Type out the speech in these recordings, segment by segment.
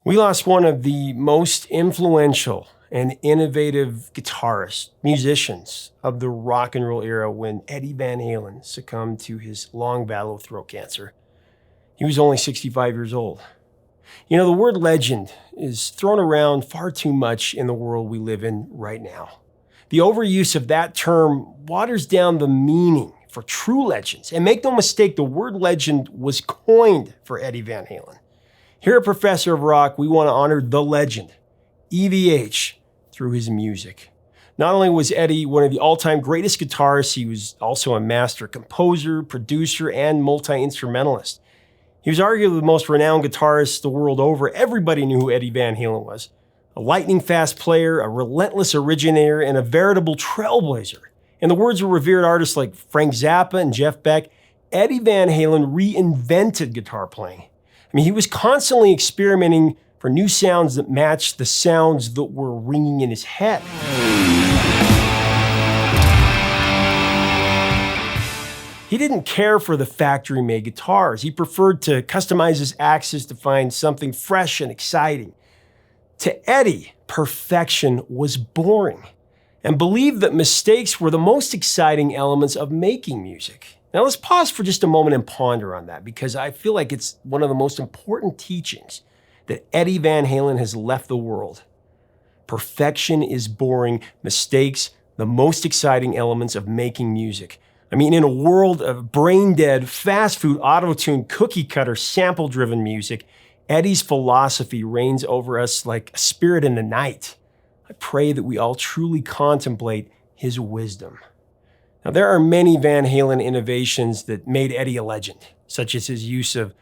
We lost one of the most influential and innovative guitarists, musicians of the rock and roll era when Eddie Van Halen succumbed to his long battle with throat cancer. He was only 65 years old. You know, the word legend is thrown around far too much in the world we live in right now. The overuse of that term waters down the meaning for true legends. And make no mistake, the word legend was coined for Eddie Van Halen. Here at Professor of Rock, we want to honor the legend, EVH, through his music. Not only was Eddie one of the all-time greatest guitarists, he was also a master composer, producer, and multi-instrumentalist. He was arguably the most renowned guitarist the world over. Everybody knew who Eddie Van Halen was. A lightning-fast player, a relentless originator, and a veritable trailblazer. In the words of revered artists like Frank Zappa and Jeff Beck, Eddie Van Halen reinvented guitar playing. I mean, he was constantly experimenting for new sounds that matched the sounds that were ringing in his head. He didn't care for the factory-made guitars. He preferred to customize his axes to find something fresh and exciting. To Eddie, perfection was boring, and believed that mistakes were the most exciting elements of making music. Now let's pause for just a moment and ponder on that, because I feel like it's one of the most important teachings that Eddie Van Halen has left the world. Perfection is boring, mistakes, the most exciting elements of making music. I mean, in a world of brain-dead, fast food, auto-tune, cookie-cutter, sample-driven music, Eddie's philosophy reigns over us like a spirit in the night. I pray that we all truly contemplate his wisdom. Now, there are many Van Halen innovations that made Eddie a legend, such as his use of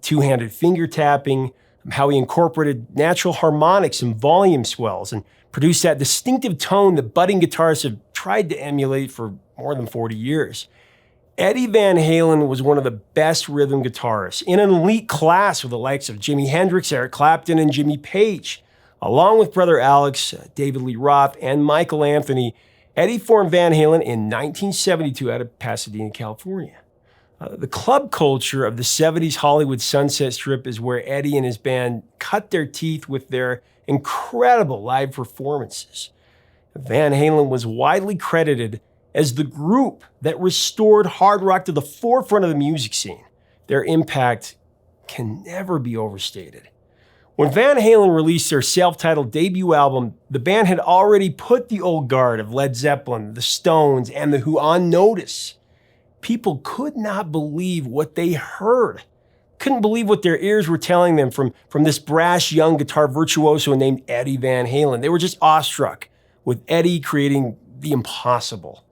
two-handed finger tapping, how he incorporated natural harmonics and volume swells, and produced that distinctive tone that budding guitarists have tried to emulate for more than 40 years. Eddie Van Halen was one of the best rhythm guitarists in an elite class with the likes of Jimi Hendrix, Eric Clapton, and Jimmy Page. Along with brother Alex, David Lee Roth, and Michael Anthony, Eddie formed Van Halen in 1972 out of Pasadena, California. The club culture of the 70s Hollywood Sunset Strip is where Eddie and his band cut their teeth with their incredible live performances. Van Halen was widely credited as the group that restored hard rock to the forefront of the music scene. Their impact can never be overstated. When Van Halen released their self-titled debut album, the band had already put the old guard of Led Zeppelin, the Stones, and the Who on notice. People could not believe what they heard. Couldn't believe what their ears were telling them from this brash young guitar virtuoso named Eddie Van Halen. They were just awestruck with Eddie creating the impossible.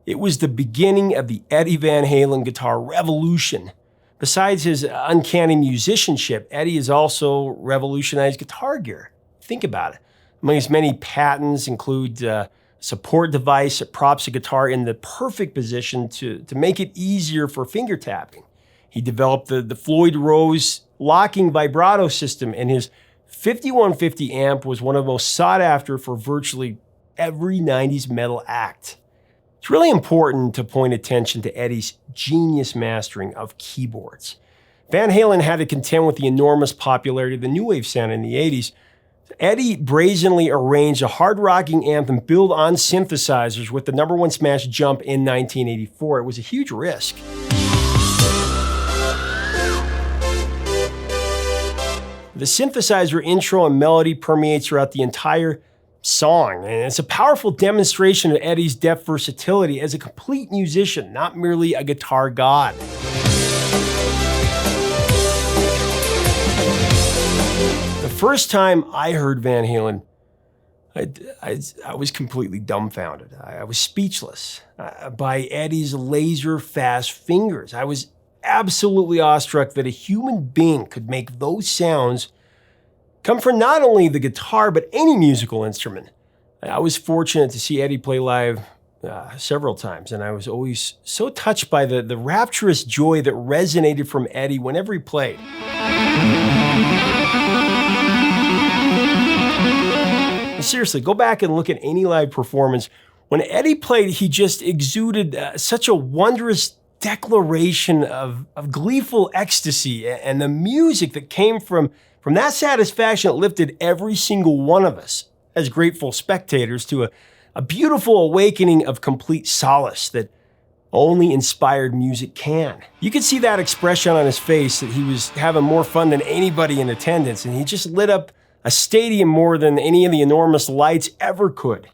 It was the beginning of the Eddie Van Halen guitar revolution. Besides his uncanny musicianship, Eddie has also revolutionized guitar gear. Think about it. Among his many patents include a support device that props a guitar in the perfect position to make it easier for finger tapping. He developed the Floyd Rose locking vibrato system, and his 5150 amp was one of the most sought after for virtually every 90s metal act. It's really important to point attention to Eddie's genius mastering of keyboards. Van Halen had to contend with the enormous popularity of the new wave sound in the 80s. Eddie brazenly arranged a hard-rocking anthem built on synthesizers with the number one smash Jump in 1984. It was a huge risk. The synthesizer intro and melody permeates throughout the entire song, and it's a powerful demonstration of Eddie's depth versatility as a complete musician, not merely a guitar god. The first time I heard Van Halen, I was completely dumbfounded. I was speechless by Eddie's laser-fast fingers. I was absolutely awestruck that a human being could make those sounds come from not only the guitar, but any musical instrument. I was fortunate to see Eddie play live several times, and I was always so touched by the rapturous joy that resonated from Eddie whenever he played. And seriously, go back and look at any live performance. When Eddie played, he just exuded such a wondrous declaration of gleeful ecstasy, and the music that came from From that satisfaction, it lifted every single one of us as grateful spectators to a beautiful awakening of complete solace that only inspired music can. You could see that expression on his face that he was having more fun than anybody in attendance, and he just lit up a stadium more than any of the enormous lights ever could.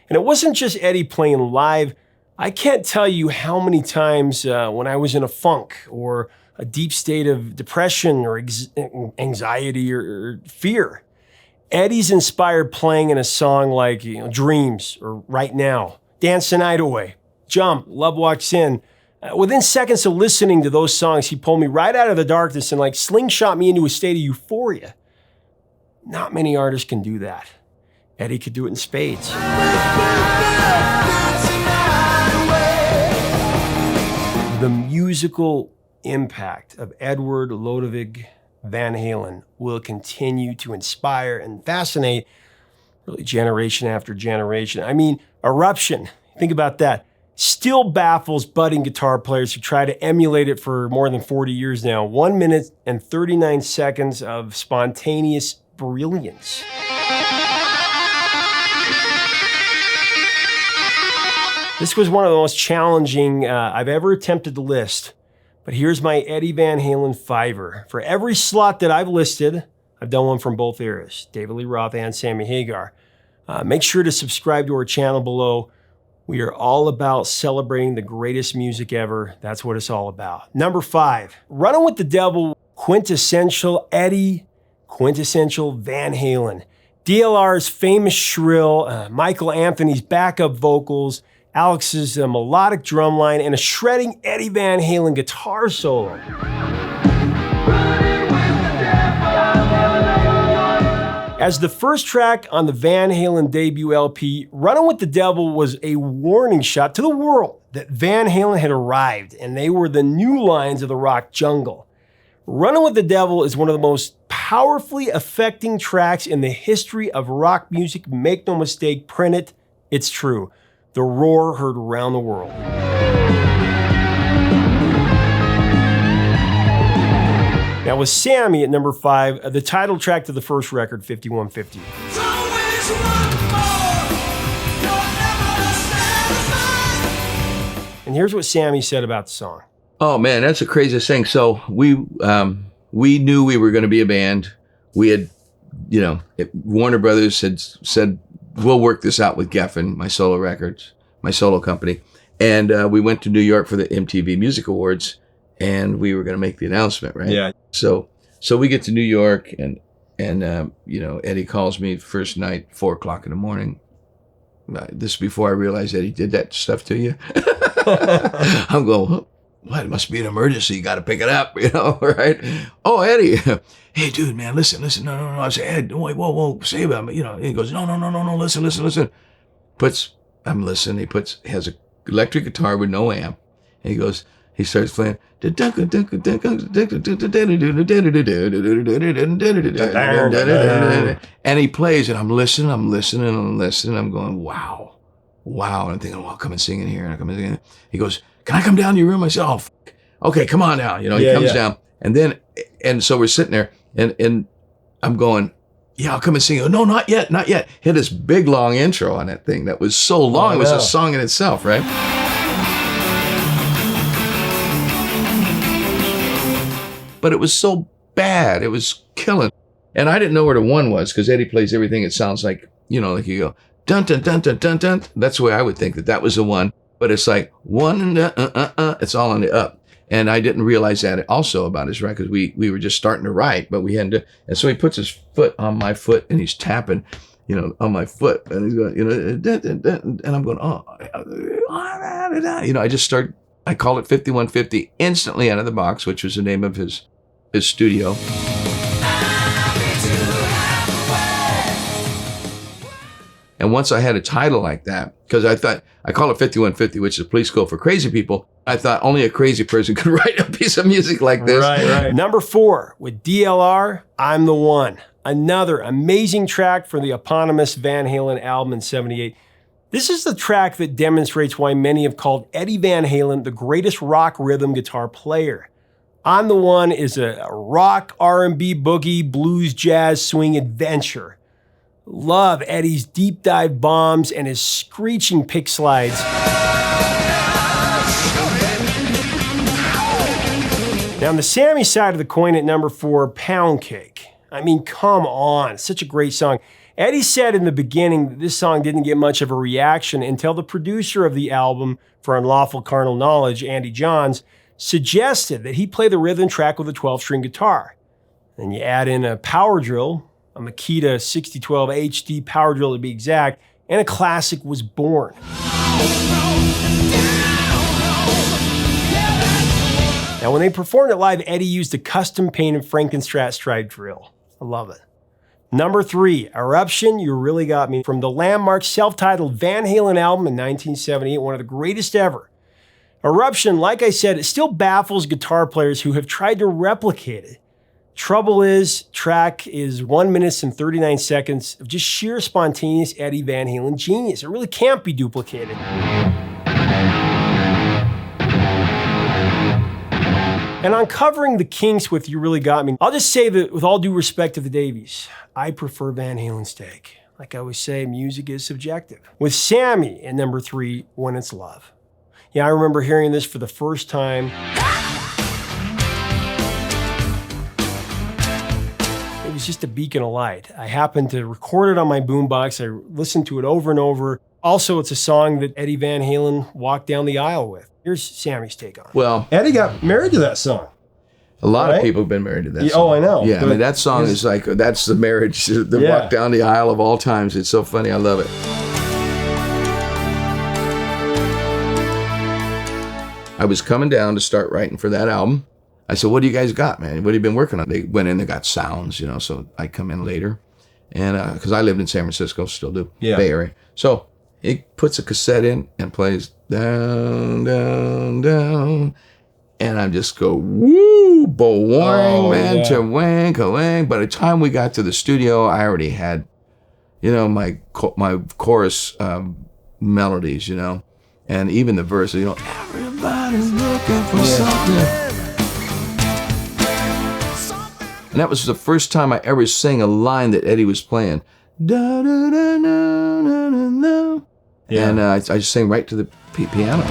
And it wasn't just Eddie playing live. I can't tell you how many times when I was in a funk or a deep state of depression or anxiety or fear, Eddie's inspired playing in a song like Dreams or Right Now, Dance the Night Away, Jump, Love Walks In. Within seconds of listening to those songs, he pulled me right out of the darkness and slingshot me into a state of euphoria. Not many artists can do that. Eddie could do it in spades. The musical impact of Edward Ludwig Van Halen will continue to inspire and fascinate really generation after generation. I mean, Eruption, think about that, still baffles budding guitar players who try to emulate it for more than 40 years now. 1 minute and 39 seconds of spontaneous brilliance. This was one of the most challenging I've ever attempted to list, but here's my Eddie Van Halen fiver. For every slot that I've listed, I've done one from both eras, David Lee Roth and Sammy Hagar. Make sure to subscribe to our channel below. We are all about celebrating the greatest music ever. That's what it's all about. Number 5, Runnin' with the Devil, quintessential Eddie, quintessential Van Halen. DLR's famous shrill, Michael Anthony's backup vocals, Alex's melodic drumline, and a shredding Eddie Van Halen guitar solo. As the first track on the Van Halen debut LP, Runnin' with the Devil was a warning shot to the world that Van Halen had arrived and they were the new lions of the rock jungle. Runnin' with the Devil is one of the most powerfully affecting tracks in the history of rock music. Make no mistake, print it, it's true. The roar heard around the world. Now with Sammy at number 5, the title track to the first record, 5150. And here's what Sammy said about the song. Oh man, that's the craziest thing. So we knew we were going to be a band. We had, Warner Brothers had said, we'll work this out with Geffen, my solo records, my solo company. And we went to New York for the MTV Music Awards, and we were going to make the announcement, right? Yeah. So we get to New York, and Eddie calls me first night, 4:00 in the morning. This is before I realized Eddie did that stuff to you. I'm going, what? It must be an emergency. You got to pick it up, right? Oh, Eddie. Hey, dude, man, listen. No. I say, Ed, wait, whoa, say about me. He goes, no, listen. I'm listening. He has an electric guitar with no amp. And he starts playing. And he plays, and I'm listening. I'm going, wow. And I'm thinking, well, I'll come and sing in here. And I come and sing in. He goes, can I come down to your room? I said, oh, okay, come on now. He comes down. And so we're sitting there, and I'm going, yeah, I'll come and sing. No, not yet. Hit this big, long intro on that thing that was so long. It was a song in itself, right? But it was so bad. It was killing. And I didn't know where the one was, because Eddie plays everything. It sounds like, like you go, dun, dun, dun, dun, dun, dun. That's the way I would think that was the one. But it's like one and it's all on the up. And I didn't realize that also about his record. We were just starting to write, but we hadn't done. And so he puts his foot on my foot and he's tapping, on my foot. And he's going, and I'm going, I call it 5150 instantly out of the box, which was the name of his studio. And once I had a title like that, because I thought, I call it 5150, which is a police code for crazy people. I thought only a crazy person could write a piece of music like this. Right. Number 4, with DLR, I'm the One. Another amazing track for the eponymous Van Halen album in '78. This is the track that demonstrates why many have called Eddie Van Halen the greatest rock rhythm guitar player. On the One is a rock, R&B, boogie, blues, jazz, swing adventure. Love Eddie's deep dive bombs and his screeching pick slides. Now on the Sammy side of the coin at number 4, Poundcake. I mean, come on, such a great song. Eddie said in the beginning that this song didn't get much of a reaction until the producer of the album for Unlawful Carnal Knowledge, Andy Johns, suggested that he play the rhythm track with a 12-string guitar. Then you add in a power drill, a Makita 6012 HD power drill to be exact, and a classic was born. Now, when they performed it live, Eddie used a custom-painted Frankenstrat stripe drill. I love it. Number 3, Eruption, You Really Got Me, from the landmark self-titled Van Halen album in 1978, one of the greatest ever. Eruption, like I said, it still baffles guitar players who have tried to replicate it. Trouble is, track is 1 minute and 39 seconds of just sheer spontaneous Eddie Van Halen genius. It really can't be duplicated. And on covering the Kinks with You Really Got Me, I'll just say that with all due respect to the Davies, I prefer Van Halen's take. Like I always say, music is subjective. With Sammy at number 3, When It's Love. Yeah, I remember hearing this for the first time. It was just a beacon of light. I happened to record it on my boombox. I listened to it over and over. Also, it's a song that Eddie Van Halen walked down the aisle with. Here's Sammy's take on it. Well, Eddie got married to that song. a lot of people have been married to that song. Oh, I know. Yeah, I mean, that song is like, that's the marriage that walked down the aisle of all times. It's so funny. I love it. I was coming down to start writing for that album. I said, what do you guys got, man? What have you been working on? They went in, they got sounds, you know, so I come in later. And because I lived in San Francisco, still do, Bay Area. So he puts a cassette in and plays down, down, down. And I just go, woo, bo-wang, man, to wang, ka-wang. By the time we got to the studio, I already had, you know, my chorus melodies, you know, and even the verses, you know, everybody's looking for something. And that was the first time I ever sang a line that Eddie was playing. Da, da, da, da, da, da, da. And I just sang right to the piano.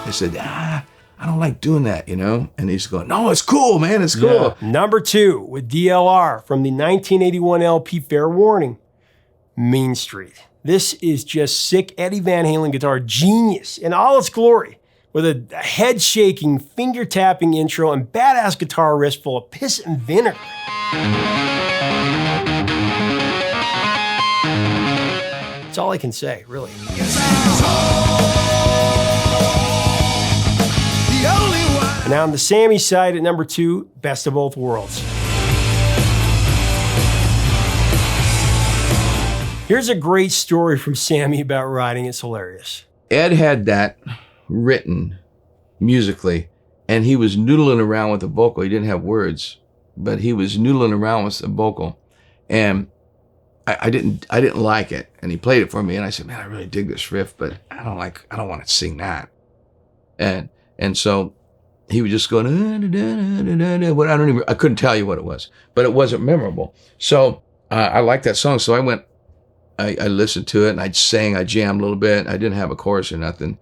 I said, I don't like doing that, you know? And he's going, no, it's cool, man, it's cool. Yeah. Number 2 with DLR from the 1981 LP Fair Warning, Mean Street. This is just sick Eddie Van Halen guitar genius in all its glory, with a head-shaking, finger-tapping intro and badass guitar riff full of piss and vinegar. That's all I can say, really. And now on the Sammy side at number 2, Best of Both Worlds. Here's a great story from Sammy about writing. It's hilarious. Ed had that written musically, and he was noodling around with the vocal. He didn't have words, but he was noodling around with the vocal, and I didn't like it. And he played it for me, and I said, man, I really dig this riff, but I don't want to sing that. And so he was just going, I couldn't tell you what it was, but it wasn't memorable. So I liked that song. So I listened to it, and I jammed a little bit. I didn't have a chorus or nothing.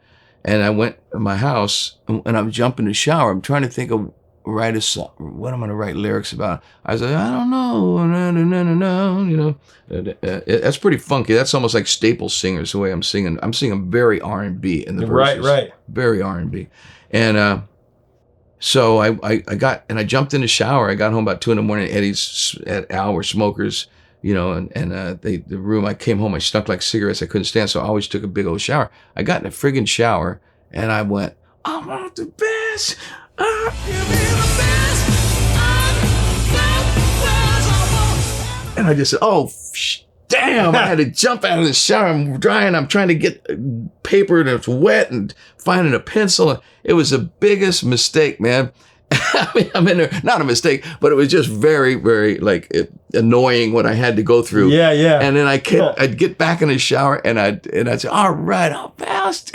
And I went to my house, and I'm jumping in the shower. I'm trying to think of write a song, what I'm going to write lyrics about. I was like, I don't know, you know. That's pretty funky. That's almost like Staple Singers, the way I'm singing. I'm singing very R&B in the verses. Right. Very R&B. And so I jumped in the shower. I got home about 2 a.m. Eddie's at Al were smokers, you know, and the room, I came home, I stunk like cigarettes. I couldn't stand, so I always took a big old shower. I got in a friggin' shower, and I went, I want the best. Give me the best. And I just said, oh, damn, I had to jump out of the shower. I'm drying. I'm trying to get paper, and it's wet, and finding a pencil. It was the biggest mistake, man. I mean, I'm in there, not a mistake, but it was just very, very like annoying what I had to go through. Yeah. And then I'd get back in the shower, and I'd say, all right, I'll fast.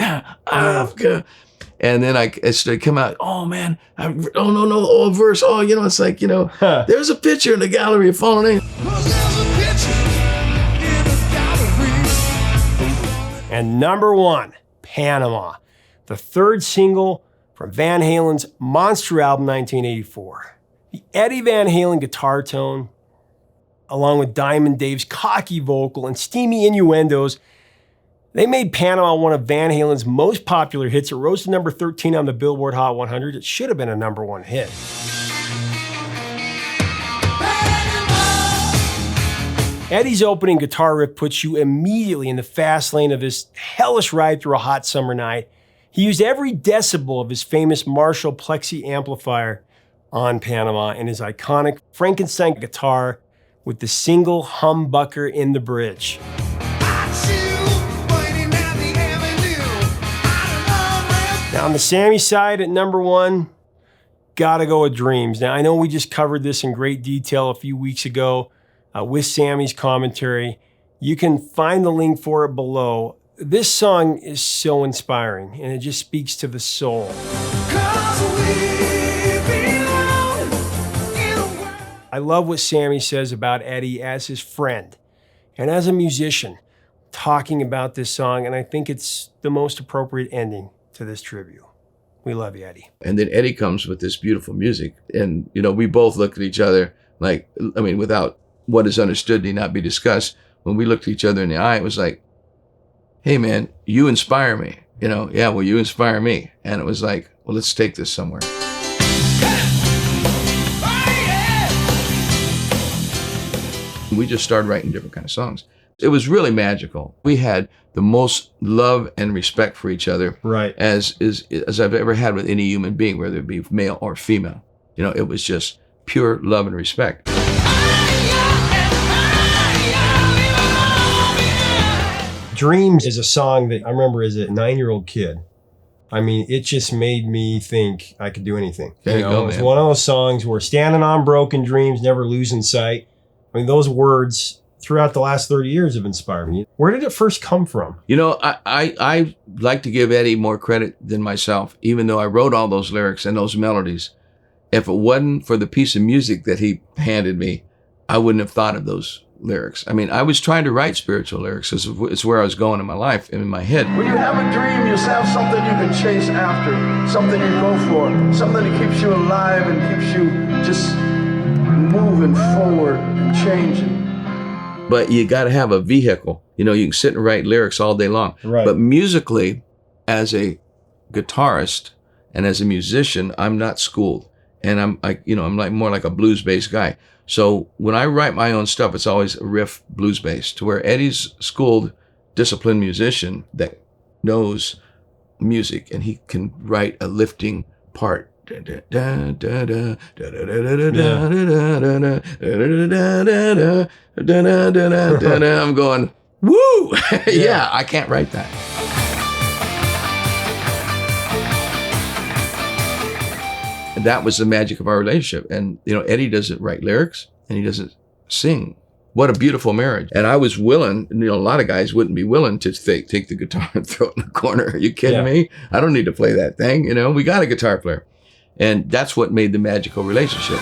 And then I started come out, oh man, no, verse. Oh, it's like, there's a picture in the gallery of fallen angels. And number 1, Panama, the third single from Van Halen's monster album, 1984. The Eddie Van Halen guitar tone, along with Diamond Dave's cocky vocal and steamy innuendos, they made Panama one of Van Halen's most popular hits. It rose to number 13 on the Billboard Hot 100. It should have been a number 1 hit. Eddie's opening guitar riff puts you immediately in the fast lane of this hellish ride through a hot summer night. He used every decibel of his famous Marshall Plexi amplifier on Panama and his iconic Frankenstein guitar with the single humbucker in the bridge. Now on the Sammy side at number 1, gotta go with Dreams. Now I know we just covered this in great detail a few weeks ago with Sammy's commentary. You can find the link for it below. This song is so inspiring and it just speaks to the soul. I love what Sammy says about Eddie as his friend and as a musician talking about this song, and I think it's the most appropriate ending to this tribute. We love you, Eddie. And then Eddie comes with this beautiful music. And, we both looked at each other like, without what is understood need not be discussed. When we looked at each other in the eye, it was like, hey man, you inspire me. Yeah, well, you inspire me. And it was like, well, let's take this somewhere. We just started writing different kind of songs. It was really magical. We had the most love and respect for each other, right, as I've ever had with any human being, whether it be male or female. It was just pure love and respect. Dreams is a song that I remember as a 9-year-old kid. It just made me think I could do anything. There you go, it was one of those songs where standing on broken dreams, never losing sight. Those words throughout the last 30 years have inspired me. Where did it first come from? I like to give Eddie more credit than myself, even though I wrote all those lyrics and those melodies. If it wasn't for the piece of music that he handed me, I wouldn't have thought of those lyrics. I was trying to write spiritual lyrics because it's where I was going in my life and in my head. When you have a dream, you have something you can chase after, something you go for, something that keeps you alive and keeps you just moving forward and changing. But you got to have a vehicle. You can sit and write lyrics all day long. Right. But musically, as a guitarist and as a musician, I'm not schooled. And I'm more like a blues-based guy. So when I write my own stuff, it's always a riff blues-based, to where Eddie's schooled, disciplined musician that knows music, and he can write a lifting part. I'm going, woo! Yeah, I can't write that. That was the magic of our relationship. And, Eddie doesn't write lyrics and he doesn't sing. What a beautiful marriage. And I was willing, a lot of guys wouldn't be willing to take the guitar and throw it in the corner. Are you kidding me? I don't need to play that thing. We got a guitar player. And that's what made the magical relationship.